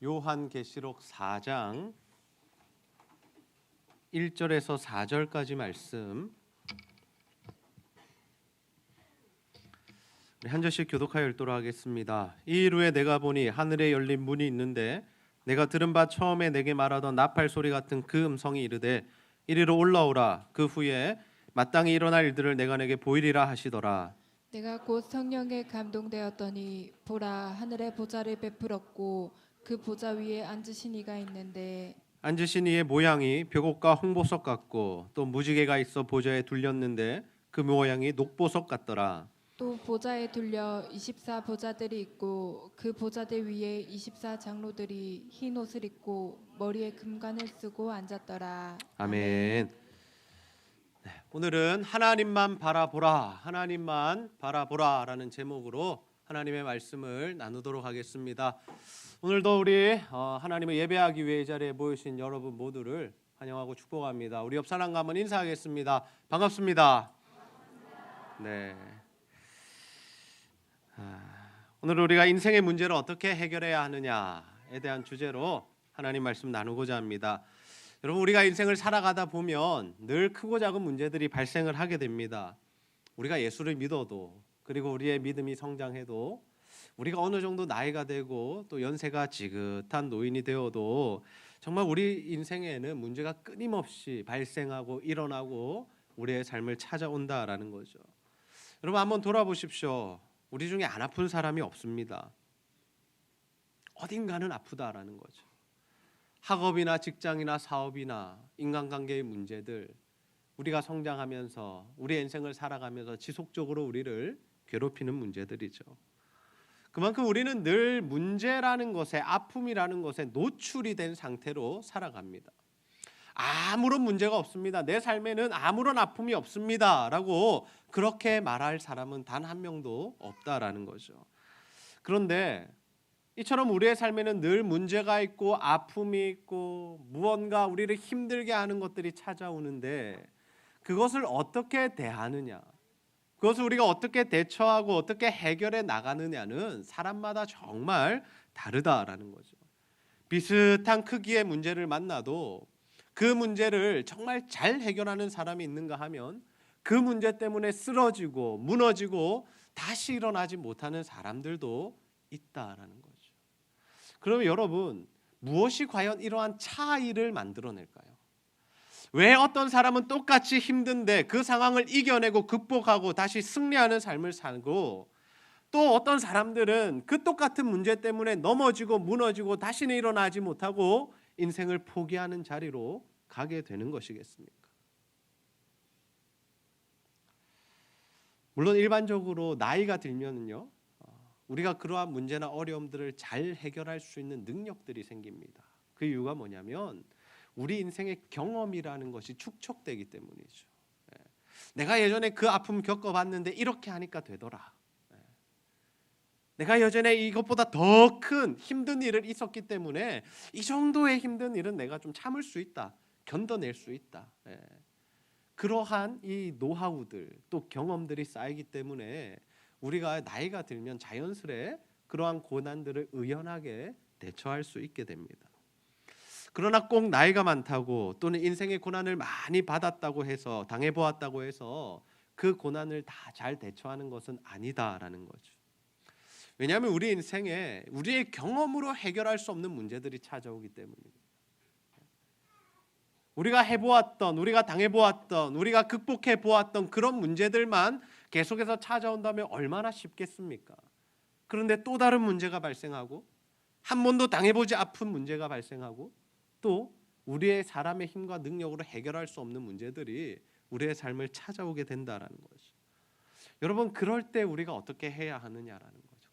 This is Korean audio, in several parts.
요한계시록 4장 1절에서 4절까지 말씀 한 절씩 교독하여 읽도록 하겠습니다. 이 일 후에 내가 보니 하늘에 열린 문이 있는데 내가 들은 바 처음에 내게 말하던 나팔 소리 같은 그 음성이 이르되 이리로 올라오라. 그 후에 마땅히 일어날 일들을 내가 내게 보이리라 하시더라. 내가 곧 성령에 감동되었더니 보라 하늘에 보좌를 베풀었고 그 보좌 위에 앉으신 이가 있는데 앉으신 이의 모양이 벽옥과 홍보석 같고 또 무지개가 있어 보좌에 둘렸는데 그 모양이 녹보석 같더라. 또 보좌에 둘려 24 보좌들이 있고 그 보좌들 위에 24 장로들이 흰 옷을 입고 머리에 금관을 쓰고 앉았더라. 아멘. 네, 오늘은 하나님만 바라보라, 하나님만 바라보라라는 제목으로 하나님의 말씀을 나누도록 하겠습니다. 오늘도 우리 하나님을 예배하기 위해 이 자리에 모이신 여러분 모두를 환영하고 축복합니다. 우리 옆 사람과 한번 인사하겠습니다. 반갑습니다. 네. 오늘 우리가 인생의 문제를 어떻게 해결해야 하느냐에 대한 주제로 하나님 말씀 나누고자 합니다. 여러분, 우리가 인생을 살아가다 보면 늘 크고 작은 문제들이 발생을 하게 됩니다. 우리가 예수를 믿어도, 그리고 우리의 믿음이 성장해도, 우리가 어느 정도 나이가 되고 또 연세가 지긋한 노인이 되어도 정말 우리 인생에는 문제가 끊임없이 발생하고 일어나고 우리의 삶을 찾아온다라는 거죠. 여러분, 한번 돌아보십시오. 우리 중에 안 아픈 사람이 없습니다. 어딘가는 아프다라는 거죠. 학업이나 직장이나 사업이나 인간관계의 문제들, 우리가 성장하면서 우리 인생을 살아가면서 지속적으로 우리를 괴롭히는 문제들이죠. 그만큼 우리는 늘 문제라는 것에, 아픔이라는 것에 노출이 된 상태로 살아갑니다. 아무런 문제가 없습니다. 내 삶에는 아무런 아픔이 없습니다 라고 그렇게 말할 사람은 단 한 명도 없다라는 거죠. 그런데 이처럼 우리의 삶에는 늘 문제가 있고 아픔이 있고 무언가 우리를 힘들게 하는 것들이 찾아오는데 그것을 어떻게 대하느냐, 그것을 우리가 어떻게 대처하고 어떻게 해결해 나가느냐는 사람마다 정말 다르다라는 거죠. 비슷한 크기의 문제를 만나도 그 문제를 정말 잘 해결하는 사람이 있는가 하면 그 문제 때문에 쓰러지고 무너지고 다시 일어나지 못하는 사람들도 있다라는 거죠. 그러면 여러분, 무엇이 과연 이러한 차이를 만들어낼까요? 왜 어떤 사람은 똑같이 힘든데 그 상황을 이겨내고 극복하고 다시 승리하는 삶을 살고 또 어떤 사람들은 그 똑같은 문제 때문에 넘어지고 무너지고 다시는 일어나지 못하고 인생을 포기하는 자리로 가게 되는 것이겠습니까? 물론 일반적으로 나이가 들면은요, 우리가 그러한 문제나 어려움들을 잘 해결할 수 있는 능력들이 생깁니다. 그 이유가 뭐냐면 우리 인생의 경험이라는 것이 축적되기 때문이죠. 내가 예전에 그 아픔 겪어봤는데 이렇게 하니까 되더라. 내가 예전에 이것보다 더 큰 힘든 일을 있었기 때문에 이 정도의 힘든 일은 내가 좀 참을 수 있다, 견뎌낼 수 있다. 그러한 이 노하우들 또 경험들이 쌓이기 때문에 우리가 나이가 들면 자연스레 그러한 고난들을 의연하게 대처할 수 있게 됩니다. 그러나 꼭 나이가 많다고 또는 인생의 고난을 많이 받았다고 해서 당해보았다고 해서 그 고난을 다 잘 대처하는 것은 아니다라는 거죠. 왜냐하면 우리 인생에 우리의 경험으로 해결할 수 없는 문제들이 찾아오기 때문입니다. 우리가 해보았던, 우리가 당해보았던, 우리가 극복해보았던 그런 문제들만 계속해서 찾아온다면 얼마나 쉽겠습니까? 그런데 또 다른 문제가 발생하고 한 번도 당해보지 아픈 문제가 발생하고 또 우리의 사람의 힘과 능력으로 해결할 수 없는 문제들이 우리의 삶을 찾아오게 된다라는 거죠. 여러분, 그럴 때 우리가 어떻게 해야 하느냐라는 거죠.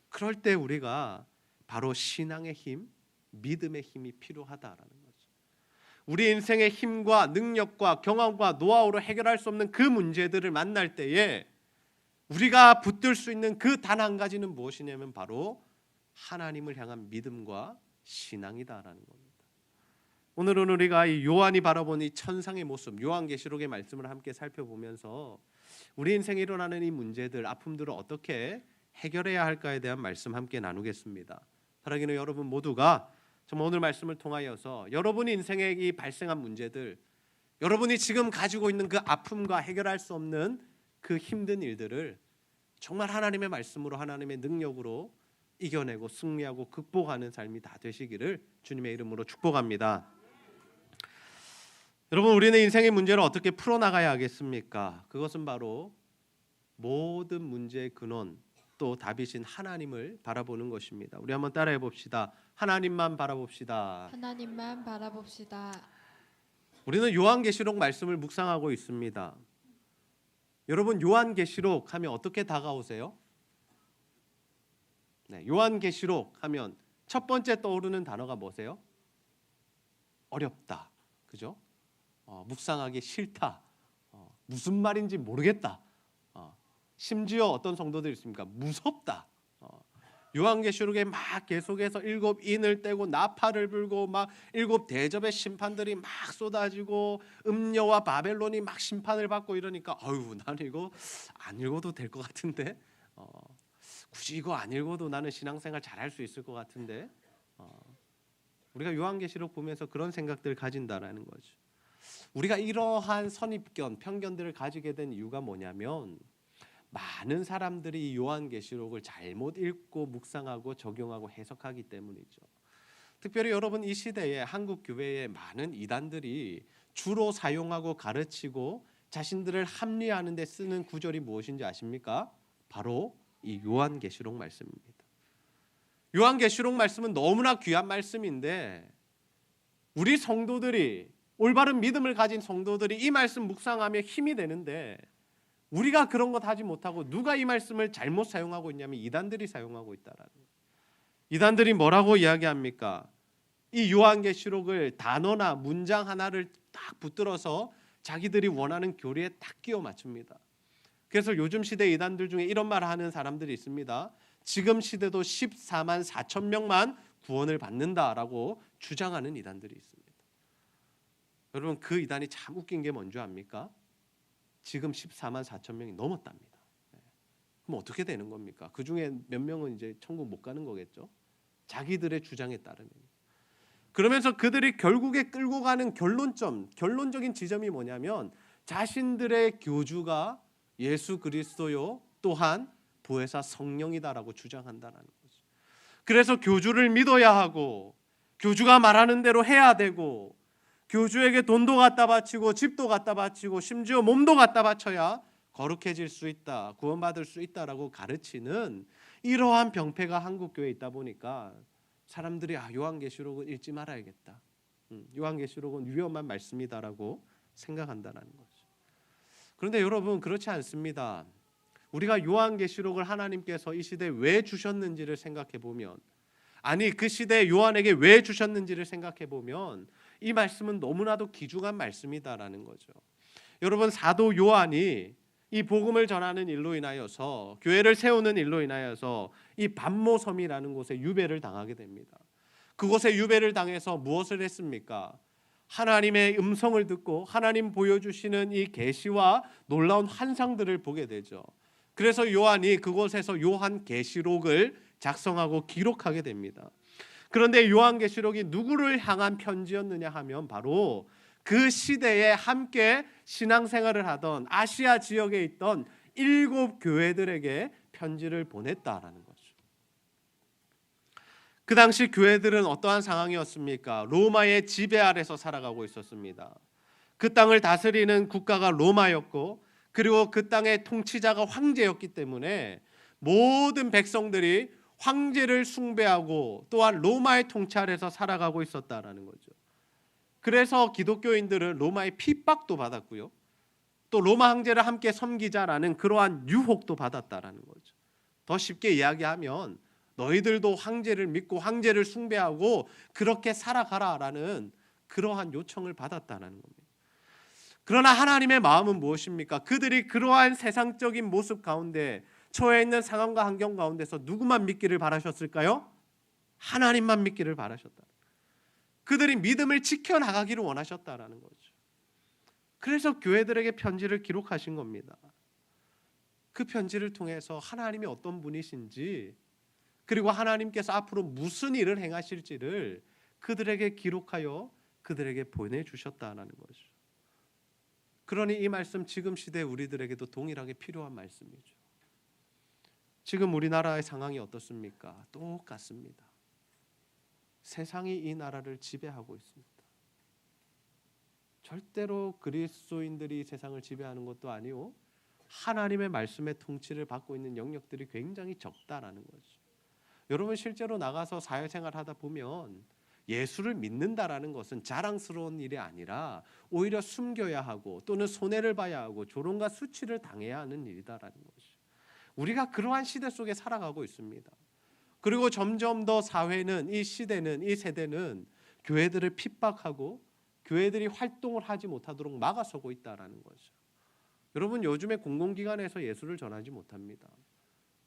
그럴 때 우리가 바로 신앙의 힘, 믿음의 힘이 필요하다라는 거죠. 우리 인생의 힘과 능력과 경험과 노하우로 해결할 수 없는 그 문제들을 만날 때에 우리가 붙들 수 있는 그 단 한 가지는 무엇이냐면 바로 하나님을 향한 믿음과 신앙이다라는 겁니다. 오늘은 우리가 이 요한이 바라본 이 천상의 모습, 요한계시록의 말씀을 함께 살펴보면서 우리 인생에 일어나는 이 문제들, 아픔들을 어떻게 해결해야 할까에 대한 말씀 함께 나누겠습니다. 사랑하는 여러분 모두가 정말 오늘 말씀을 통하여서 여러분의 인생에 이 발생한 문제들, 여러분이 지금 가지고 있는 그 아픔과 해결할 수 없는 그 힘든 일들을 정말 하나님의 말씀으로 하나님의 능력으로 이겨내고 승리하고 극복하는 삶이 다 되시기를 주님의 이름으로 축복합니다. 여러분, 우리는 인생의 문제를 어떻게 풀어나가야 하겠습니까? 그것은 바로 모든 문제의 근원 또 답이신 하나님을 바라보는 것입니다. 우리 한번 따라해 봅시다. 하나님만 바라봅시다. 하나님만 바라봅시다. 우리는 요한계시록 말씀을 묵상하고 있습니다. 여러분, 요한계시록 하면 어떻게 다가오세요? 네, 요한계시록 하면 첫 번째 떠오르는 단어가 뭐세요? 어렵다, 그죠? 묵상하기 싫다, 무슨 말인지 모르겠다, 심지어 어떤 성도들이 있습니까? 무섭다. 요한계시록에 막 계속해서 7인을 떼고 나팔을 불고 막 7대접의 심판들이 막 쏟아지고 음녀와 바벨론이 막 심판을 받고 이러니까 나는 이거 안 읽어도 될 것 같은데, 굳이 이거 안 읽어도 나는 신앙생활 잘할 수 있을 것 같은데, 우리가 요한계시록 보면서 그런 생각들을 가진다라는 거죠. 우리가 이러한 선입견, 편견들을 가지게 된 이유가 뭐냐면 많은 사람들이 이 요한계시록을 잘못 읽고 묵상하고 적용하고 해석하기 때문이죠. 특별히 여러분, 이 시대에 한국 교회에 많은 이단들이 주로 사용하고 가르치고 자신들을 합리화하는 데 쓰는 구절이 무엇인지 아십니까? 바로 이 요한계시록 말씀입니다. 요한계시록 말씀은 너무나 귀한 말씀인데 우리 성도들이, 올바른 믿음을 가진 성도들이 이 말씀 묵상하며 힘이 되는데 우리가 그런 것 하지 못하고 누가 이 말씀을 잘못 사용하고 있냐면 이단들이 사용하고 있다라는 거예요. 이단들이 뭐라고 이야기합니까? 이 요한계시록을 단어나 문장 하나를 딱 붙들어서 자기들이 원하는 교리에 딱 끼워 맞춥니다. 그래서 요즘 시대 이단들 중에 이런 말을 하는 사람들이 있습니다. 지금 시대도 14만 4천 명만 구원을 받는다라고 주장하는 이단들이 있습니다. 여러분, 그 이단이 참 웃긴 게 뭔지 압니까? 지금 14만 4천 명이 넘었답니다. 그럼 어떻게 되는 겁니까? 그 중에 몇 명은 이제 천국 못 가는 거겠죠. 자기들의 주장에 따르면. 그러면서 그들이 결국에 끌고 가는 결론적인 지점이 뭐냐면 자신들의 교주가 예수 그리스도요, 또한 보혜사 성령이다라고 주장한다는 거죠. 그래서 교주를 믿어야 하고 교주가 말하는 대로 해야 되고 교주에게 돈도 갖다 바치고 집도 갖다 바치고 심지어 몸도 갖다 바쳐야 거룩해질 수 있다, 구원받을 수 있다라고 가르치는 이러한 병폐가 한국 교회에 있다 보니까 사람들이 요한계시록은 읽지 말아야겠다, 요한계시록은 위험한 말씀이다라고 생각한다는 거죠. 그런데 여러분, 그렇지 않습니다. 우리가 요한계시록을 하나님께서 이 시대에 왜 주셨는지를 생각해 보면, 아니 그 시대에 요한에게 왜 주셨는지를 생각해 보면 이 말씀은 너무나도 귀중한 말씀이다라는 거죠. 여러분, 사도 요한이 이 복음을 전하는 일로 인하여서, 교회를 세우는 일로 인하여서 이 반모섬이라는 곳에 유배를 당하게 됩니다. 그곳에 유배를 당해서 무엇을 했습니까? 하나님의 음성을 듣고 하나님 보여주시는 이 계시와 놀라운 환상들을 보게 되죠. 그래서 요한이 그곳에서 요한계시록을 작성하고 기록하게 됩니다. 그런데 요한계시록이 누구를 향한 편지였느냐 하면 바로 그 시대에 함께 신앙생활을 하던 아시아 지역에 있던 7 교회들에게 편지를 보냈다라는 거죠. 그 당시 교회들은 어떠한 상황이었습니까? 로마의 지배 아래서 살아가고 있었습니다. 그 땅을 다스리는 국가가 로마였고, 그리고 그 땅의 통치자가 황제였기 때문에 모든 백성들이 황제를 숭배하고 또한 로마의 통치 아래서 살아가고 있었다라는 거죠. 그래서 기독교인들은 로마의 핍박도 받았고요, 또 로마 황제를 함께 섬기자라는 그러한 유혹도 받았다라는 거죠. 더 쉽게 이야기하면 너희들도 황제를 믿고 황제를 숭배하고 그렇게 살아가라라는 그러한 요청을 받았다는 겁니다. 그러나 하나님의 마음은 무엇입니까? 그들이 그러한 세상적인 모습 가운데 처해 있는 상황과 환경 가운데서 누구만 믿기를 바라셨을까요? 하나님만 믿기를 바라셨다. 그들이 믿음을 지켜나가기를 원하셨다라는 거죠. 그래서 교회들에게 편지를 기록하신 겁니다. 그 편지를 통해서 하나님이 어떤 분이신지, 그리고 하나님께서 앞으로 무슨 일을 행하실지를 그들에게 기록하여 그들에게 보내주셨다는 거죠. 그러니 이 말씀 지금 시대 우리들에게도 동일하게 필요한 말씀이죠. 지금 우리나라의 상황이 어떻습니까? 똑같습니다. 세상이 이 나라를 지배하고 있습니다. 절대로 그리스도인들이 세상을 지배하는 것도 아니고 하나님의 말씀의 통치를 받고 있는 영역들이 굉장히 적다라는 거죠. 여러분 실제로 나가서 사회생활 하다 보면 예수를 믿는다라는 것은 자랑스러운 일이 아니라 오히려 숨겨야 하고 또는 손해를 봐야 하고 조롱과 수치를 당해야 하는 일이다라는 거죠. 우리가 그러한 시대 속에 살아가고 있습니다. 그리고 점점 더 사회는, 이 시대는, 이 세대는 교회들을 핍박하고 교회들이 활동을 하지 못하도록 막아서고 있다라는 거죠. 여러분 요즘에 공공기관에서 예수를 전하지 못합니다.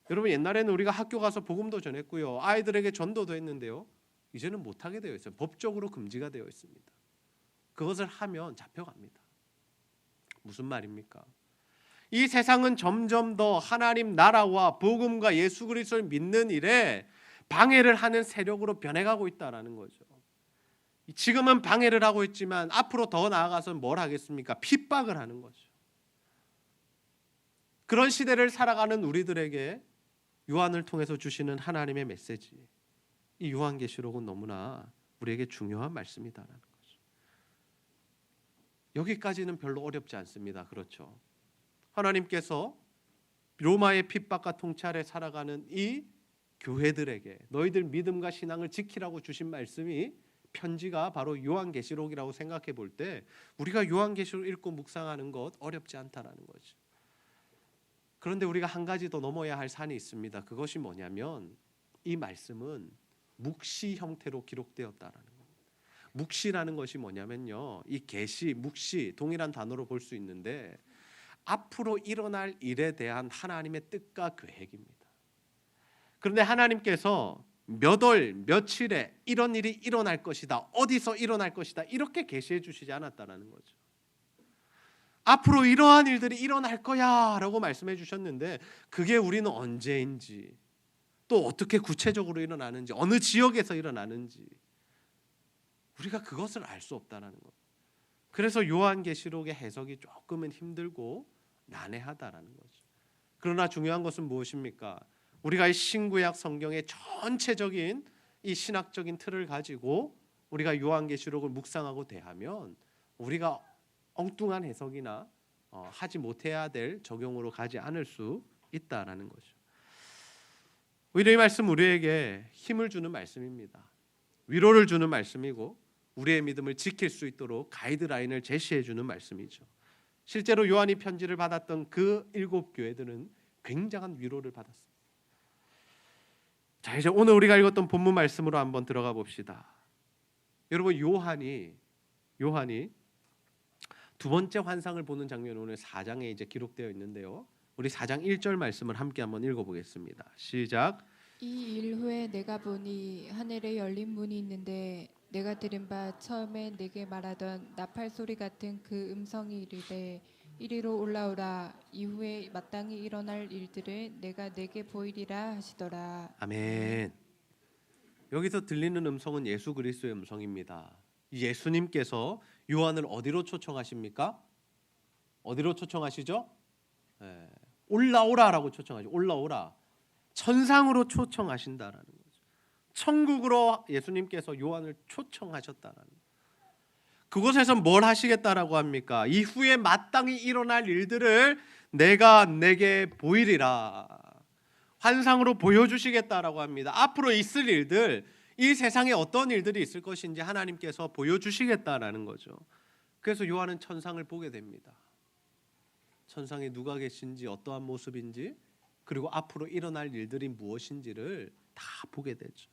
여러분 옛날에는 우리가 학교 가서 복음도 전했고요, 아이들에게 전도도 했는데요, 이제는 못하게 되어 있어요. 법적으로 금지가 되어 있습니다. 그것을 하면 잡혀갑니다. 무슨 말입니까? 이 세상은 점점 더 하나님 나라와 복음과 예수 그리스도를 믿는 일에 방해를 하는 세력으로 변해가고 있다는 거죠. 지금은 방해를 하고 있지만 앞으로 더 나아가서 뭘 하겠습니까? 핍박을 하는 거죠. 그런 시대를 살아가는 우리들에게 요한을 통해서 주시는 하나님의 메시지, 이 요한계시록은 너무나 우리에게 중요한 말씀이다라는 거죠. 여기까지는 별로 어렵지 않습니다. 그렇죠? 하나님께서 로마의 핍박과 통치 아래 살아가는 이 교회들에게 너희들 믿음과 신앙을 지키라고 주신 말씀이, 편지가 바로 요한계시록이라고 생각해 볼 때 우리가 요한계시록 읽고 묵상하는 것 어렵지 않다라는 거죠. 그런데 우리가 한 가지 더 넘어야 할 산이 있습니다. 그것이 뭐냐면 이 말씀은 묵시 형태로 기록되었다라는 겁니다. 묵시라는 것이 뭐냐면요, 이 계시, 묵시 동일한 단어로 볼 수 있는데 앞으로 일어날 일에 대한 하나님의 뜻과 계획입니다. 그런데 하나님께서 몇 월, 며칠에 이런 일이 일어날 것이다, 어디서 일어날 것이다, 이렇게 계시해 주시지 않았다는 거죠. 앞으로 이러한 일들이 일어날 거야 라고 말씀해 주셨는데 그게 우리는 언제인지, 또 어떻게 구체적으로 일어나는지, 어느 지역에서 일어나는지 우리가 그것을 알 수 없다는 것. 그래서 요한계시록의 해석이 조금은 힘들고 난해하다라는 거죠. 그러나 중요한 것은 무엇입니까? 우리가 이 신구약 성경의 전체적인 이 신학적인 틀을 가지고 우리가 요한계시록을 묵상하고 대하면 우리가 엉뚱한 해석이나 하지 못해야 될 적용으로 가지 않을 수 있다라는 거죠. 오히려 이 말씀 우리에게 힘을 주는 말씀입니다. 위로를 주는 말씀이고 우리의 믿음을 지킬 수 있도록 가이드라인을 제시해 주는 말씀이죠. 실제로 요한이 편지를 받았던 그 7교회들은 굉장한 위로를 받았습니다. 자, 이제 오늘 우리가 읽었던 본문 말씀으로 한번 들어가 봅시다. 여러분 요한이 두 번째 환상을 보는 장면이 오늘 4장에 이제 기록되어 있는데요. 우리 4장 1절 말씀을 함께 한번 읽어보겠습니다. 시작. 이 일 후에 내가 보니 하늘에 열린 문이 있는데 내가 들은 바 처음에 내게 말하던 나팔 소리 같은 그 음성이 이르되 이리로 올라오라. 이후에 마땅히 일어날 일들을 내가 내게 보이리라 하시더라. 아멘. 여기서 들리는 음성은 예수 그리스도의 음성입니다. 예수님께서 요한을 어디로 초청하십니까? 어디로 초청하시죠? 올라오라라고 초청하죠. 올라오라. 천상으로 초청하신다라는 거죠. 천국으로 예수님께서 요한을 초청하셨다라는 거죠. 그곳에서 뭘 하시겠다라고 합니까? 이후에 마땅히 일어날 일들을 내가 내게 보이리라. 환상으로 보여주시겠다라고 합니다. 앞으로 있을 일들, 이 세상에 어떤 일들이 있을 것인지 하나님께서 보여주시겠다라는 거죠. 그래서 요한은 천상을 보게 됩니다. 천상에 누가 계신지, 어떠한 모습인지, 그리고 앞으로 일어날 일들이 무엇인지를 다 보게 되죠.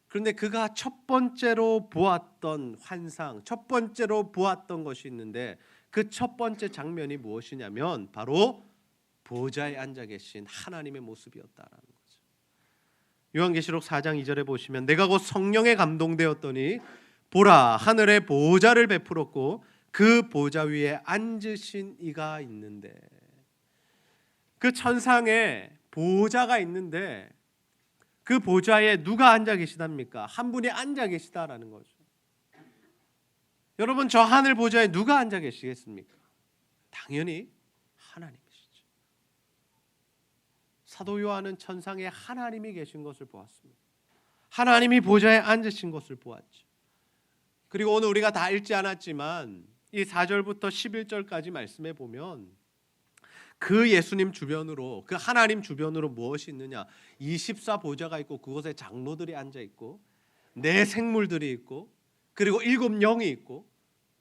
그런데 그가 첫 번째로 보았던 환상, 첫 번째로 보았던 것이 있는데 그 첫 번째 장면이 무엇이냐면 바로 보좌에 앉아 계신 하나님의 모습이었다라는 거죠. 요한계시록 4장 2절에 보시면 내가 곧 성령에 감동되었더니 보라 하늘에 보좌를 베풀었고 그 보좌 위에 앉으신 이가 있는데, 그 천상에 보좌가 있는데 그 보좌에 누가 앉아 계시답니까? 한 분이 앉아 계시다라는 거죠. 여러분, 저 하늘 보좌에 누가 앉아 계시겠습니까? 당연히 하나님이시죠. 사도 요한은 천상에 하나님이 계신 것을 보았습니다. 하나님이 보좌에 앉으신 것을 보았죠. 그리고 오늘 우리가 다 읽지 않았지만 이 4절부터 11절까지 말씀해 보면 그 예수님 주변으로, 그 하나님 주변으로 무엇이 있느냐? 24 보좌가 있고 그곳에 장로들이 앉아 있고 네 생물들이 있고 그리고 7 영이 있고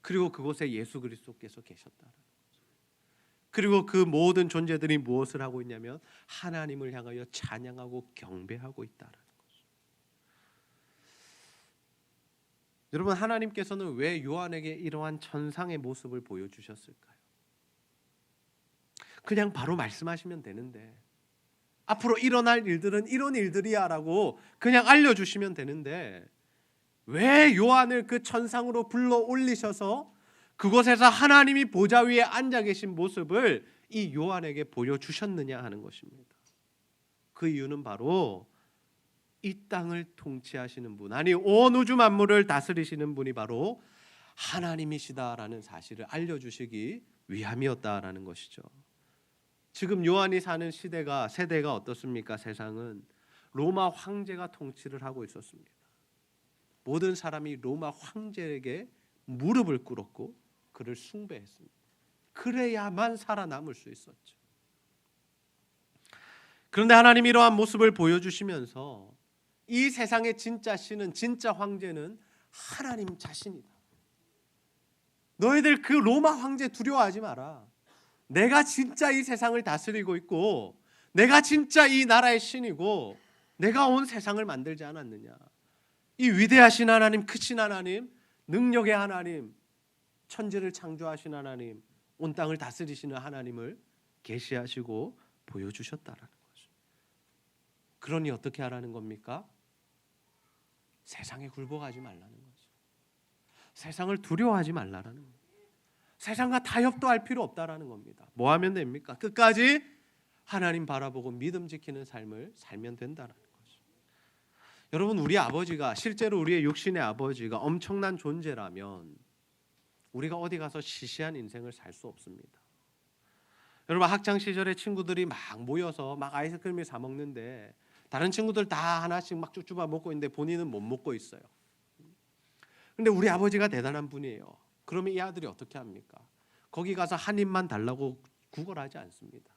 그리고 그곳에 예수 그리스도께서 계셨다. 그리고 그 모든 존재들이 무엇을 하고 있냐면 하나님을 향하여 찬양하고 경배하고 있다라는 거죠. 여러분, 하나님께서는 왜 요한에게 이러한 천상의 모습을 보여주셨을까요? 그냥 바로 말씀하시면 되는데, 앞으로 일어날 일들은 이런 일들이야 라고 그냥 알려주시면 되는데, 왜 요한을 그 천상으로 불러 올리셔서 그곳에서 하나님이 보좌 위에 앉아 계신 모습을 이 요한에게 보여주셨느냐 하는 것입니다. 그 이유는 바로 이 땅을 통치하시는 분, 아니 온 우주 만물을 다스리시는 분이 바로 하나님이시다라는 사실을 알려주시기 위함이었다라는 것이죠. 지금 요한이 사는 세대가 어떻습니까? 세상은 로마 황제가 통치를 하고 있었습니다. 모든 사람이 로마 황제에게 무릎을 꿇었고 그를 숭배했습니다. 그래야만 살아남을 수 있었죠. 그런데 하나님이 이러한 모습을 보여주시면서 이 세상의 진짜 신은, 진짜 황제는 하나님 자신이다. 너희들 그 로마 황제 두려워하지 마라. 내가 진짜 이 세상을 다스리고 있고 내가 진짜 이 나라의 신이고 내가 온 세상을 만들지 않았느냐. 이 위대하신 하나님, 크신 하나님, 능력의 하나님, 천지를 창조하신 하나님, 온 땅을 다스리시는 하나님을 계시하시고 보여주셨다라는 거죠. 그러니 어떻게 하라는 겁니까? 세상에 굴복하지 말라는 거죠. 세상을 두려워하지 말라는 겁니다. 세상과 타협도 할 필요 없다라는 겁니다. 뭐 하면 됩니까? 끝까지 하나님 바라보고 믿음 지키는 삶을 살면 된다라는 거죠. 여러분, 우리 아버지가, 실제로 우리의 육신의 아버지가 엄청난 존재라면 우리가 어디 가서 시시한 인생을 살 수 없습니다. 여러분, 학창 시절에 친구들이 막 모여서 막 아이스크림을 사 먹는데 다른 친구들 다 하나씩 막 쭈쭈바 먹고 있는데 본인은 못 먹고 있어요. 근데 우리 아버지가 대단한 분이에요. 그러면 이 아들이 어떻게 합니까? 거기 가서 한 입만 달라고 구걸하지 않습니다.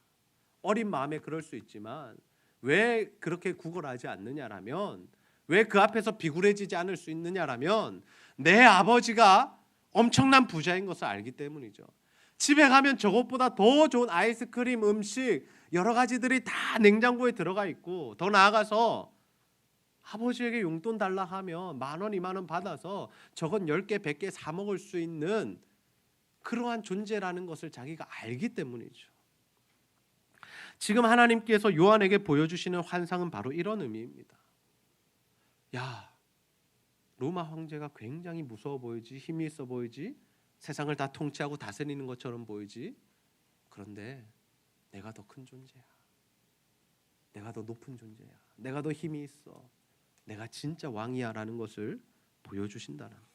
어린 마음에 그럴 수 있지만 왜 그렇게 구걸하지 않느냐라면, 왜 그 앞에서 비굴해지지 않을 수 있느냐라면 내 아버지가 엄청난 부자인 것을 알기 때문이죠. 집에 가면 저것보다 더 좋은 아이스크림, 음식 여러 가지들이 다 냉장고에 들어가 있고, 더 나아가서 아버지에게 용돈 달라 하면 10,000원, 20,000원 받아서 저건 10개, 100개 사 먹을 수 있는 그러한 존재라는 것을 자기가 알기 때문이죠. 지금 하나님께서 요한에게 보여주시는 환상은 바로 이런 의미입니다. 야, 로마 황제가 굉장히 무서워 보이지, 힘이 있어 보이지, 세상을 다 통치하고 다스리는 것처럼 보이지. 그런데 내가 더 큰 존재야. 내가 더 높은 존재야. 내가 더 힘이 있어. 내가 진짜 왕이야 라는 것을 보여주신다는 거예요.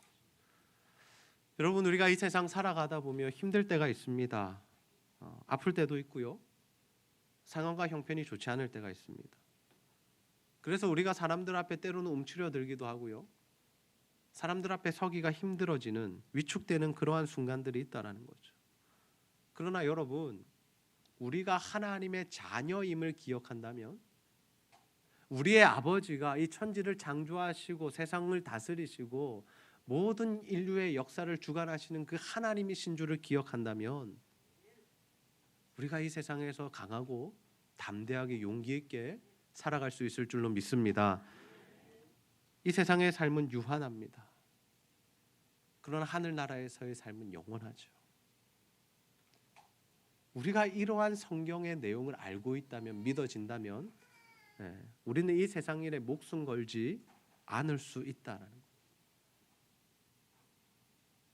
여러분, 우리가 이 세상 살아가다 보면 힘들 때가 있습니다. 아플 때도 있고요. 상황과 형편이 좋지 않을 때가 있습니다. 그래서 우리가 사람들 앞에 때로는 움츠려들기도 하고요. 사람들 앞에 서기가 힘들어지는, 위축되는 그러한 순간들이 있다라는 거죠. 그러나 여러분, 우리가 하나님의 자녀임을 기억한다면, 우리의 아버지가 이 천지를 창조하시고 세상을 다스리시고 모든 인류의 역사를 주관하시는 그 하나님이신 줄을 기억한다면, 우리가 이 세상에서 강하고 담대하게 용기 있게 살아갈 수 있을 줄로 믿습니다. 이 세상의 삶은 유한합니다. 그러나 하늘나라에서의 삶은 영원하죠. 우리가 이러한 성경의 내용을 알고 있다면, 믿어진다면, 우리는 이 세상 일에 목숨 걸지 않을 수 있다라는 거예요.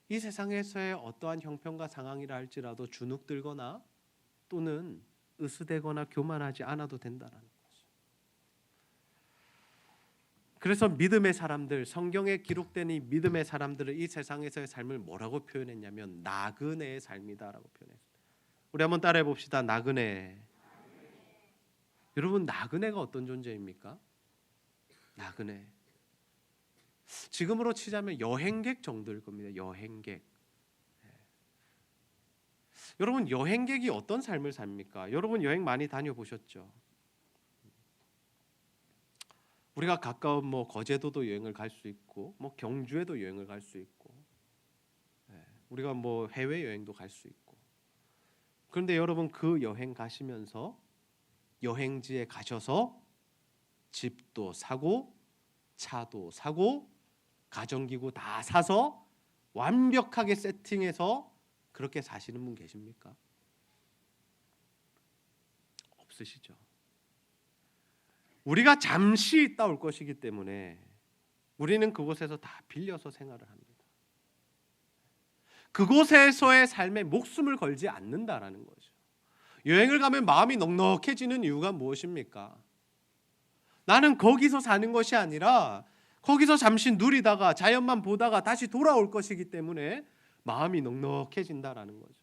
이 세상에서의 어떠한 형편과 상황이라 할지라도 주눅들거나 또는 으스대거나 교만하지 않아도 된다라는 거죠. 그래서 믿음의 사람들, 성경에 기록된 이 믿음의 사람들을 이 세상에서의 삶을 뭐라고 표현했냐면 나그네의 삶이다라고 표현했어요. 우리 한번 따라해 봅시다. 나그네. 여러분, 나그네가 어떤 존재입니까? 나그네. 지금으로 치자면 여행객 정도일 겁니다. 여행객. 여러분, 여행객이 어떤 삶을 삽니까? 여러분 여행 많이 다녀보셨죠? 우리가 가까운 뭐 거제도도 여행을 갈 수 있고, 뭐 경주에도 여행을 갈 수 있고, 우리가 뭐 해외 여행도 갈 수 있고. 그런데 여러분, 그 여행 가시면서 여행지에 가셔서 집도 사고 차도 사고 가정기구 다 사서 완벽하게 세팅해서 그렇게 사시는 분 계십니까? 없으시죠. 우리가 잠시 있다 올 것이기 때문에 우리는 그곳에서 다 빌려서 생활을 합니다. 그곳에서의 삶에 목숨을 걸지 않는다라는 거죠. 여행을 가면 마음이 넉넉해지는 이유가 무엇입니까? 나는 거기서 사는 것이 아니라 거기서 잠시 누리다가 자연만 보다가 다시 돌아올 것이기 때문에 마음이 넉넉해진다라는 거죠.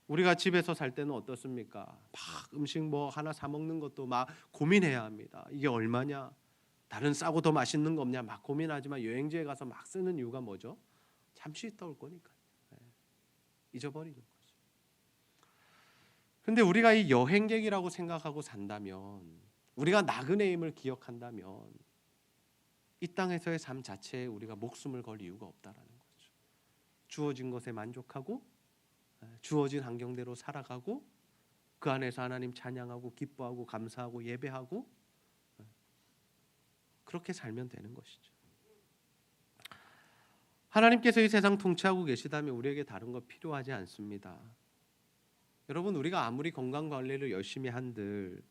우리가 집에서 살 때는 어떻습니까? 막 음식 뭐 하나 사 먹는 것도 막 고민해야 합니다. 이게 얼마냐? 다른 싸고 더 맛있는 거 없냐? 막 고민하지만 여행지에 가서 막 쓰는 이유가 뭐죠? 잠시 있다 올 거니까. 잊어버리는 거죠. 근데 우리가 이 여행객이라고 생각하고 산다면, 우리가 나그네임을 기억한다면 이 땅에서의 삶 자체에 우리가 목숨을 걸 이유가 없다라는 거죠. 주어진 것에 만족하고 주어진 환경대로 살아가고 그 안에서 하나님 찬양하고 기뻐하고 감사하고 예배하고 그렇게 살면 되는 것이죠. 하나님께서 이 세상 통치하고 계시다면 우리에게 다른 거 필요하지 않습니다. 여러분, 우리가 아무리 건강 관리를 열심히 한들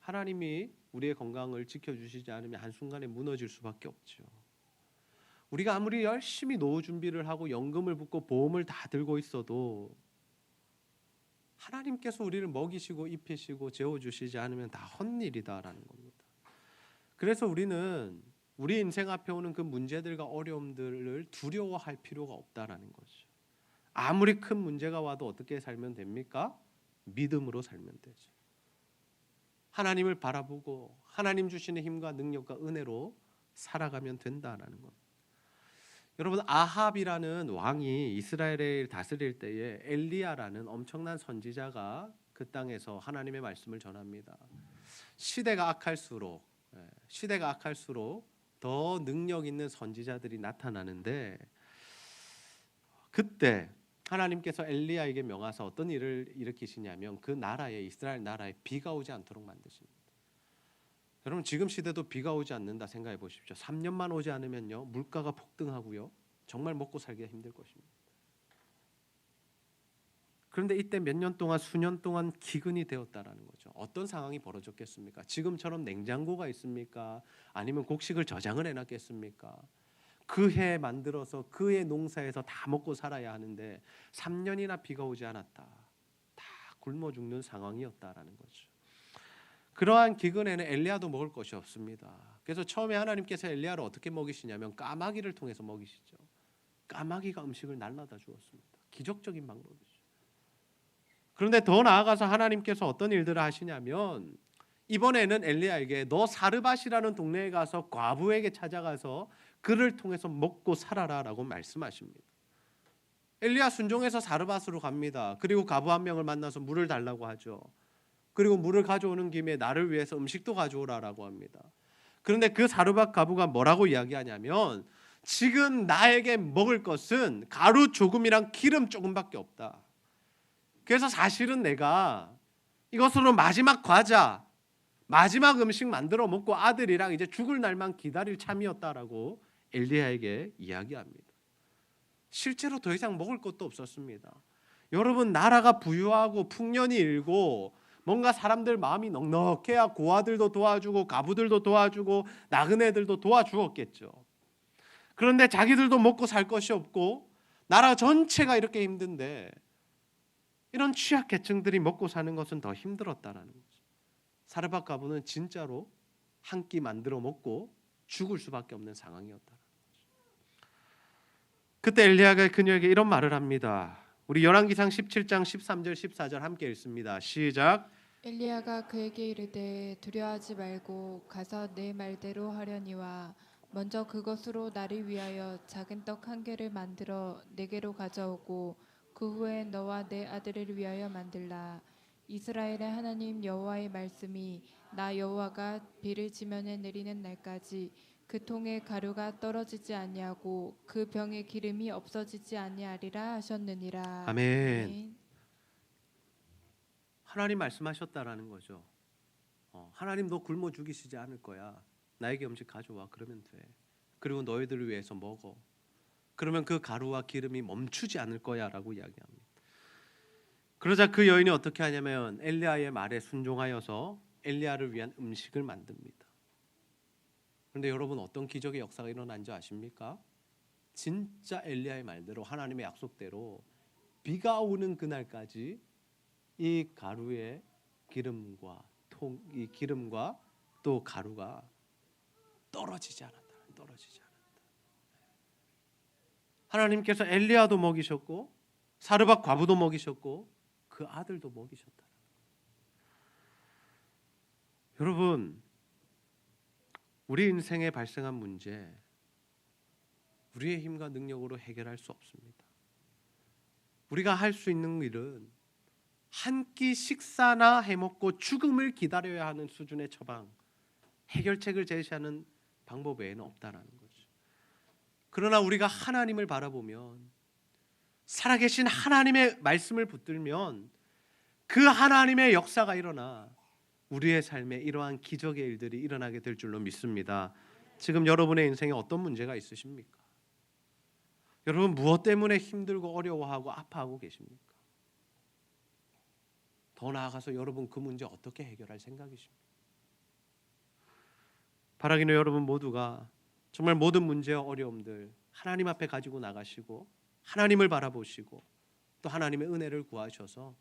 하나님이 우리의 건강을 지켜주시지 않으면 한순간에 무너질 수밖에 없죠. 우리가 아무리 열심히 노후 준비를 하고 연금을 붓고 보험을 다 들고 있어도 하나님께서 우리를 먹이시고 입히시고 재워주시지 않으면 다 헛일이다라는 겁니다. 그래서 우리는 우리 인생 앞에 오는 그 문제들과 어려움들을 두려워할 필요가 없다라는 거죠. 아무리 큰 문제가 와도 어떻게 살면 됩니까? 믿음으로 살면 되죠. 하나님을 바라보고 하나님 주시는 힘과 능력과 은혜로 살아가면 된다라는 겁니다. 여러분, 아합이라는 왕이 이스라엘을 다스릴 때에 엘리야라는 엄청난 선지자가 그 땅에서 하나님의 말씀을 전합니다. 시대가 악할수록 더 능력 있는 선지자들이 나타나는데, 그때 하나님께서 엘리야에게 명하사 어떤 일을 일으키시냐면 그 나라에, 이스라엘 나라에 비가 오지 않도록 만드십니다. 여러분, 지금 시대도 비가 오지 않는다 생각해 보십시오. 3년만 오지 않으면요, 물가가 폭등하고요, 정말 먹고 살기가 힘들 것입니다. 그런데 이때 몇 년 동안, 수년 동안 기근이 되었다라는 거죠. 어떤 상황이 벌어졌겠습니까? 지금처럼 냉장고가 있습니까? 아니면 곡식을 저장을 해놨겠습니까? 그 해 만들어서 그 해 농사에서 다 먹고 살아야 하는데 3년이나 비가 오지 않았다. 다 굶어 죽는 상황이었다라는 거죠. 그러한 기근에는 엘리야도 먹을 것이 없습니다. 그래서 처음에 하나님께서 엘리야를 어떻게 먹이시냐면 까마귀를 통해서 먹이시죠. 까마귀가 음식을 날라다 주었습니다. 기적적인 방법이죠. 그런데 더 나아가서 하나님께서 어떤 일들을 하시냐면 이번에는 엘리야에게 너 사르밧이라는 동네에 가서 과부에게 찾아가서 그를 통해서 먹고 살아라라고 말씀하십니다. 엘리야 순종해서 사르밧으로 갑니다. 그리고 과부 한 명을 만나서 물을 달라고 하죠. 그리고 물을 가져오는 김에 나를 위해서 음식도 가져오라라고 합니다. 그런데 그 사르밧 과부가 뭐라고 이야기하냐면 지금 나에게 먹을 것은 가루 조금이랑 기름 조금밖에 없다. 그래서 사실은 내가 이것으로 마지막 과자, 마지막 음식 만들어 먹고 아들이랑 이제 죽을 날만 기다릴 참이었다라고 엘리야에게 이야기합니다. 실제로 더 이상 먹을 것도 없었습니다. 여러분, 나라가 부유하고 풍년이 일고 뭔가 사람들 마음이 넉넉해야 고아들도 도와주고 가부들도 도와주고 나그네들도 도와주었겠죠. 그런데 자기들도 먹고 살 것이 없고 나라 전체가 이렇게 힘든데 이런 취약계층들이 먹고 사는 것은 더 힘들었다라는 거죠. 사르밧 과부는 진짜로 한 끼 만들어 먹고 죽을 수밖에 없는 상황이었다. 그때 엘리야가 그녀에게 이런 말을 합니다. 우리 열왕기상 17장 13절 14절 함께 읽습니다. 시작. 엘리야가 그에게 이르되 두려워하지 말고 가서 내 말대로 하려니와 먼저 그것으로 나를 위하여 작은 떡 한 개를 만들어 내게로 가져오고 그 후에 너와 내 아들을 위하여 만들라. 이스라엘의 하나님 여호와의 말씀이 나 여호와가 비를 지면에 내리는 날까지 그 통에 가루가 떨어지지 아니하고 그 병에 기름이 없어지지 아니하리라 하셨느니라. 아멘. 하나님 말씀하셨다라는 거죠. 하나님 너 굶어 죽이시지 않을 거야. 나에게 음식 가져와. 그러면 돼. 그리고 너희들을 위해서 먹어. 그러면 그 가루와 기름이 멈추지 않을 거야 라고 이야기합니다. 그러자 그 여인이 어떻게 하냐면 엘리야의 말에 순종하여서 엘리야를 위한 음식을 만듭니다. 그런데 여러분 어떤 기적의 역사가 일어난 줄 아십니까? 진짜 엘리야의 말대로 하나님의 약속대로 비가 오는 그날까지 이 가루의 기름과 이 기름과 또 가루가 떨어지지 않았다. 하나님께서 엘리야도 먹이셨고 사르밧 과부도 먹이셨고 그 아들도 먹이셨다. 여러분, 우리 인생에 발생한 문제 우리의 힘과 능력으로 해결할 수 없습니다. 우리가 할 수 있는 일은 한 끼 식사나 해먹고 죽음을 기다려야 하는 수준의 처방, 해결책을 제시하는 방법 외에는 없다라는 거죠. 그러나 우리가 하나님을 바라보면, 살아계신 하나님의 말씀을 붙들면 그 하나님의 역사가 일어나 우리의 삶에 이러한 기적의 일들이 일어나게 될 줄로 믿습니다. 지금 여러분의 인생에 어떤 문제가 있으십니까? 여러분 무엇 때문에 힘들고 어려워하고 아파하고 계십니까? 더 나아가서 여러분 그 문제 어떻게 해결할 생각이십니까? 바라기는 여러분 모두가 정말 모든 문제와 어려움들 하나님 앞에 가지고 나가시고 하나님을 바라보시고 또 하나님의 은혜를 구하셔서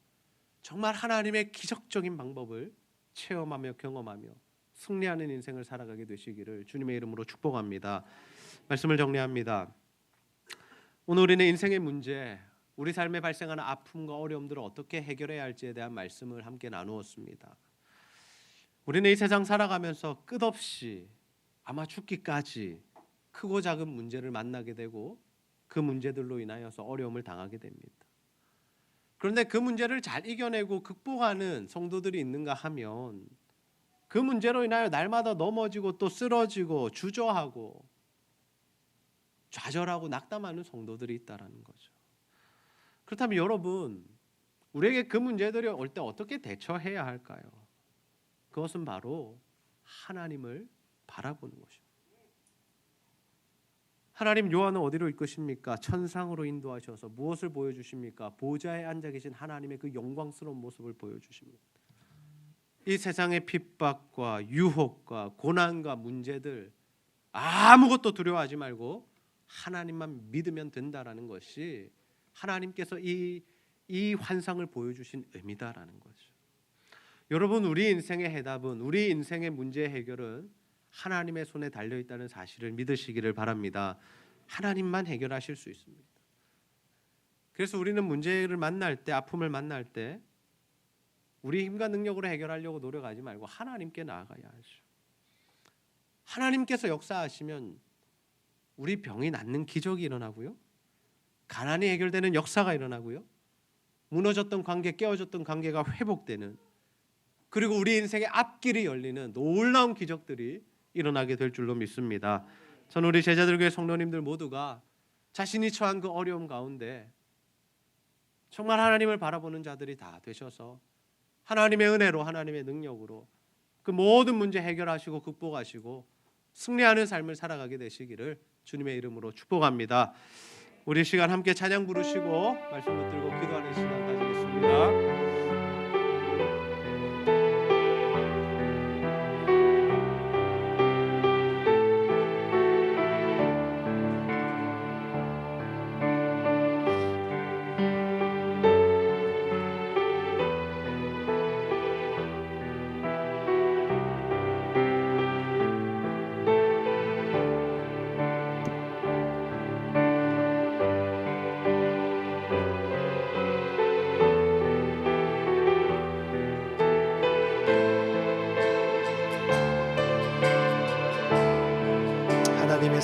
정말 하나님의 기적적인 방법을 체험하며 경험하며 승리하는 인생을 살아가게 되시기를 주님의 이름으로 축복합니다. 말씀을 정리합니다. 오늘 우리는 인생의 문제, 우리 삶에 발생하는 아픔과 어려움들을 어떻게 해결해야 할지에 대한 말씀을 함께 나누었습니다. 우리는 이 세상 살아가면서 끝없이 아마 죽기까지 크고 작은 문제를 만나게 되고 그 문제들로 인하여서 어려움을 당하게 됩니다. 그런데 그 문제를 잘 이겨내고 극복하는 성도들이 있는가 하면 그 문제로 인하여 날마다 넘어지고 또 쓰러지고 주저하고 좌절하고 낙담하는 성도들이 있다라는 거죠. 그렇다면 여러분, 우리에게 그 문제들이 올 때 어떻게 대처해야 할까요? 그것은 바로 하나님을 바라보는 것입니다. 하나님 요한은 어디로 이끄십니까? 천상으로 인도하셔서 무엇을 보여주십니까? 보좌에 앉아 계신 하나님의 그 영광스러운 모습을 보여주십니다. 이 세상의 핍박과 유혹과 고난과 문제들 아무것도 두려워하지 말고 하나님만 믿으면 된다라는 것이 하나님께서 이 환상을 보여주신 의미다라는 거죠. 여러분, 우리 인생의 해답은, 우리 인생의 문제 해결은 하나님의 손에 달려있다는 사실을 믿으시기를 바랍니다. 하나님만 해결하실 수 있습니다. 그래서 우리는 문제를 만날 때, 아픔을 만날 때 우리 힘과 능력으로 해결하려고 노력하지 말고 하나님께 나아가야 하죠. 하나님께서 역사하시면 우리 병이 낫는 기적이 일어나고요, 가난이 해결되는 역사가 일어나고요, 무너졌던 관계, 깨어졌던 관계가 회복되는, 그리고 우리 인생의 앞길이 열리는 놀라운 기적들이 일어나게 될 줄로 믿습니다. 저는 우리 제자들교회 성도님들 모두가 자신이 처한 그 어려움 가운데 정말 하나님을 바라보는 자들이 다 되셔서 하나님의 은혜로, 하나님의 능력으로 그 모든 문제 해결하시고 극복하시고 승리하는 삶을 살아가게 되시기를 주님의 이름으로 축복합니다. 우리 시간 함께 찬양 부르시고 말씀 붙들고 기도하는 시간 가지겠습니다.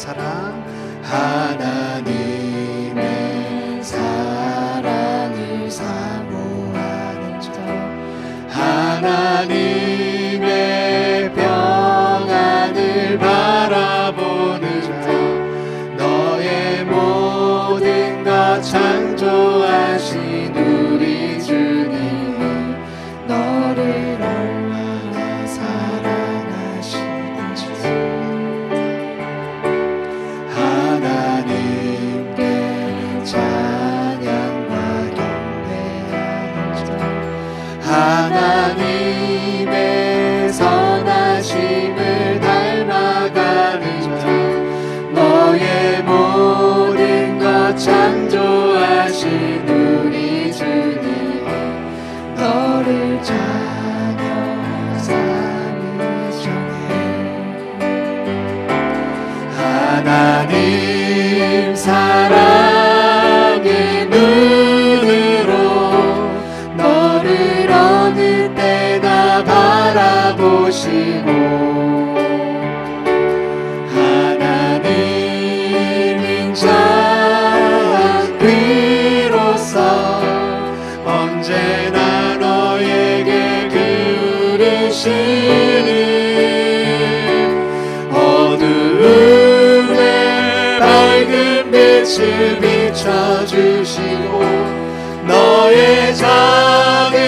사랑 하나님의 사랑을 사모하는 자 하나님의 평안을 바라보는 자 너의 모든 것 창조하신 우리 주님이 너를 얼마나 사랑하시는지 하나님께 찬양과 경배하는 자 하나님의 선하심을 닮아가는 자 너의 모든 것 창조하신 우리 주님 너를 자녀 삼으셨네 하나님 사랑의 눈으로 너를 어느 때나 바라보시고 하나님 인자 귀로서 언제나 너에게 기울이시니 어두움에 밝은 빛을 비춰주시고 너의 작은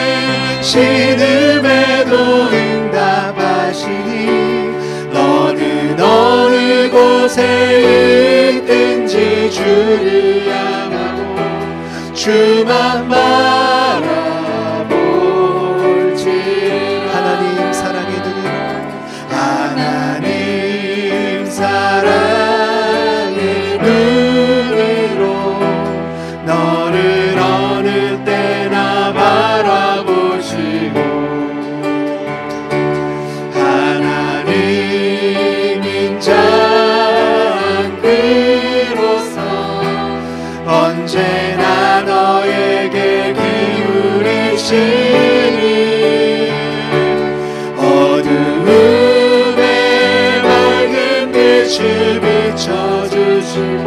신음에도 응답하시니 너는 어느 곳에 있든지 주를 향하고 주만 바라볼지 하나님 사랑의 눈으로 하나님 사랑의 눈으로 너를 어느 때나 바라보시고 하나님 인자한 귀로서 언제나 너에게 기울이시니 어두움에 밝은 빛을 비춰주시고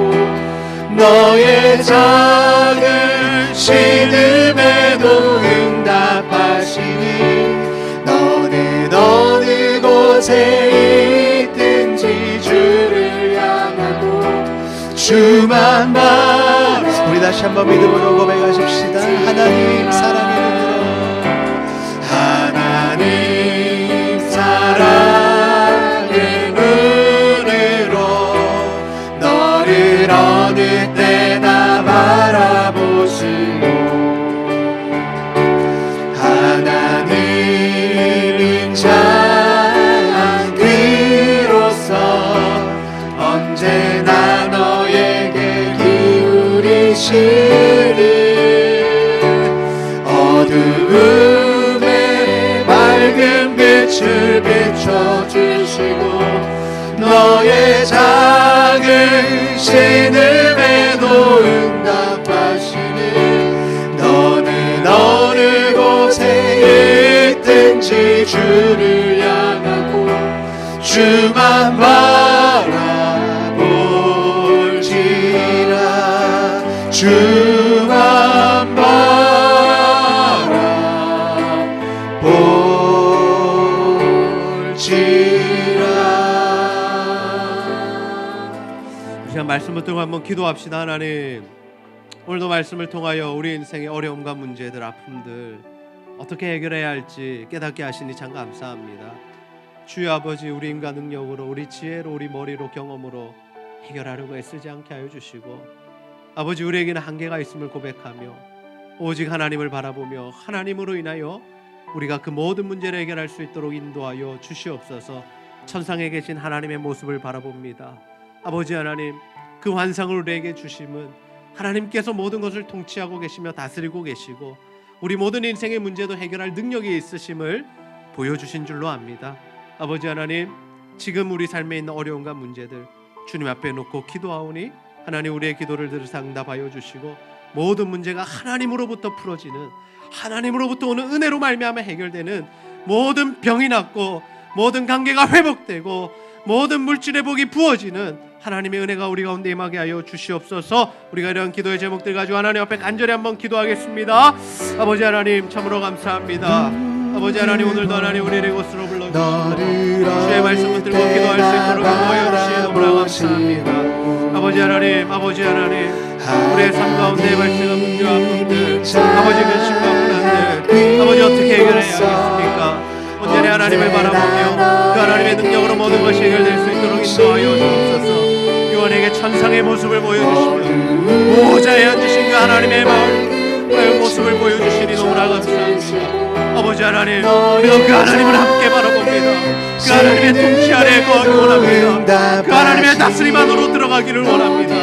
너의 작은 신음에도 응답하시니 너는 어느 곳에 있든지 주를 향하고 주만 바라 우리 다시 한번 믿음으로 고백하십시다. 하나님 사랑의 눈으로 하나님 사랑의 눈으로 너를 어느 때나 바라보시고 하나님 인자한 귀로서 언제나 너에게 기울이시니 어두움에 밝은 빛을 비춰주시고 너의 작은 신음에도 응답하시니 너는 어느 곳에 있든지 주를 향하고 주만 바라볼지라 주만 바라볼지라. 우리가 말씀을 통해 한번 기도합시다. 하나님, 오늘도 말씀을 통하여 우리 인생의 어려움과 문제들, 아픔들 어떻게 해결해야 할지 깨닫게 하시니 참 감사합니다. 주여 아버지, 우리 인간 능력으로, 우리 지혜로, 우리 머리로, 경험으로 해결하려고 애쓰지 않게 하여 주시고, 아버지, 우리에게는 한계가 있음을 고백하며 오직 하나님을 바라보며 하나님으로 인하여 우리가 그 모든 문제를 해결할 수 있도록 인도하여 주시옵소서. 천상에 계신 하나님의 모습을 바라봅니다. 아버지 하나님, 그 환상을 우리에게 주심은 하나님께서 모든 것을 통치하고 계시며 다스리고 계시고 우리 모든 인생의 문제도 해결할 능력이 있으심을 보여주신 줄로 압니다. 아버지 하나님, 지금 우리 삶에 있는 어려움과 문제들 주님 앞에 놓고 기도하오니 하나님, 우리의 기도를 들으사 응답하여 주시고 모든 문제가 하나님으로부터 풀어지는, 하나님으로부터 오는 은혜로 말미암아 해결되는, 모든 병이 낫고 모든 관계가 회복되고 모든 물질의 복이 부어지는 하나님의 은혜가 우리 가운데 임하게 하여 주시옵소서. 우리가 이런 기도의 제목들 가지고 하나님 앞에 간절히 한번 기도하겠습니다. 아버지 하나님 참으로 감사합니다. 아버지 하나님 오늘도 하나님 우리를 이곳으로 불러주시고 주의 말씀을 들고 기도할 수 있도록 인도하여 주시니 너무나 감사합니다. 아버지 하나님 우리의 삶 가운데 발생한 문제와 아픔들 아버지 근심과 고난들 아버지 어떻게 해결해야 하겠습니까? 온전히 하나님을 바라보며 그 하나님의 능력으로 모든 것이 해결될 수 있도록 인도하여 주옵소서. 요한에게 천상의 모습을 보여주시며 보호자에 앉으신 그 하나님의 마음 모습을 보여주시니 너무나 감사합니다. 아버지 하나님 우리가 그 하나님을 함께 바라봅니다. 그 하나님의 통치 아래에 거하기 원합니다. 그 하나님의 다스림 안으로 들어가기를 원합니다.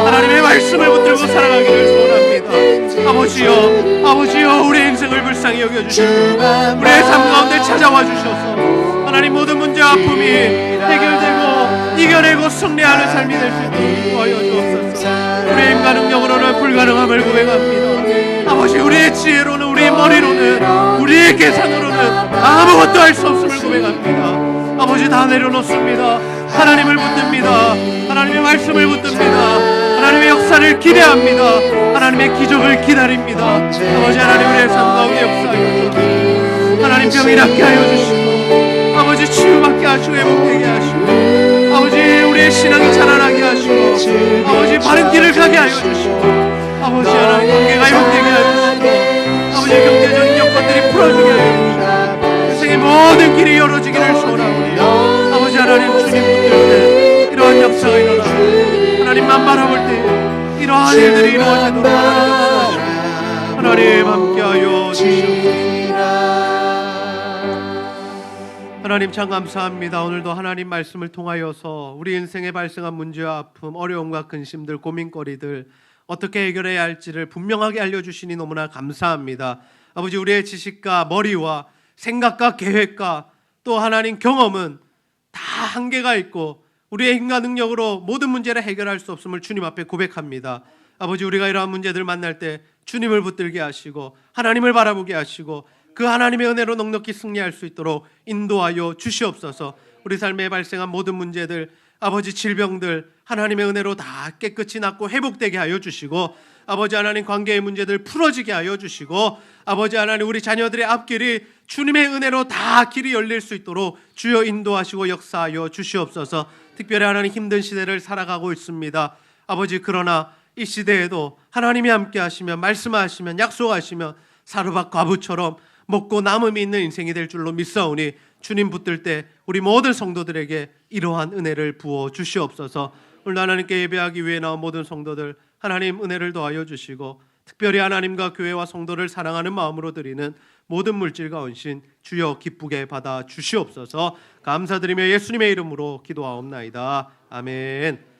하나님의 말씀을 붙들고 살아가기를 원합니다. 아버지여 우리의 인생을 불쌍히 여겨주시고 우리의 삶 가운데 찾아와 주셔서 하나님 모든 문제와 아픔이 해결되고 이겨내고 승리하는 삶이 될 수 있도록 도와여 주옵소서. 우리의 힘과 능력으로는 불가능함을 고백합니다. 아버지 우리의 지혜로는 우리의 머리로는 우리의 계산으로는 아무것도 할 수 없음을 고백합니다. 아버지 다 내려놓습니다. 하나님을 붙듭니다. 하나님의 말씀을 붙듭니다. 하나님의 역사를 기대합니다. 하나님의 기적을 기다립니다. 아버지 하나님 우리의 삶 가운데 역사하여 주시고 하나님 병이 낫게 하여 주시고 아버지 치유받게 하시고 회복되게 하시고 아버지 우리의 신앙이 자라나게 하시고 아버지 바른 길을 가게 하여 주시고 아버지 하나님 관계가 회복되게 하여 주시고 아버지 경제적인 여건들이 풀어주게 하여 주시고 인생의 모든 길이 열어지기를 소원하오니 아버지 하나님 주님 붙들 때 이러한 역사가 일어나고 하나님만 바라볼 때 이러한 일들이 이루어지도록 하나님 함께하여 주시옵소서. 하나님 참 감사합니다. 오늘도 하나님 말씀을 통하여서 우리 인생에 발생한 문제와 아픔, 어려움과 근심들, 고민거리들 어떻게 해결해야 할지를 분명하게 알려주시니 너무나 감사합니다. 아버지 우리의 지식과 머리와 생각과 계획과 또 하나님 경험은 다 한계가 있고 우리의 힘과 능력으로 모든 문제를 해결할 수 없음을 주님 앞에 고백합니다. 아버지 우리가 이러한 문제들 만날 때 주님을 붙들게 하시고 하나님을 바라보게 하시고 그 하나님의 은혜로 넉넉히 승리할 수 있도록 인도하여 주시옵소서. 우리 삶에 발생한 모든 문제들 아버지 질병들 하나님의 은혜로 다 깨끗이 낫고 회복되게 하여 주시고 아버지 하나님 관계의 문제들 풀어지게 하여 주시고 아버지 하나님 우리 자녀들의 앞길이 주님의 은혜로 다 길이 열릴 수 있도록 주여 인도하시고 역사하여 주시옵소서. 특별히 하나님 힘든 시대를 살아가고 있습니다. 아버지 그러나 이 시대에도 하나님이 함께 하시면 말씀하시면 약속하시면 사르밧 과부처럼 먹고 남음이 있는 인생이 될 줄로 믿사오니 주님 붙들 때 우리 모든 성도들에게 이러한 은혜를 부어 주시옵소서. 오늘 하나님께 예배하기 위해 나온 모든 성도들 하나님 은혜를 더하여 주시고 특별히 하나님과 교회와 성도를 사랑하는 마음으로 드리는 모든 물질과 헌신 주여 기쁘게 받아 주시옵소서. 감사드리며 예수님의 이름으로 기도하옵나이다. 아멘.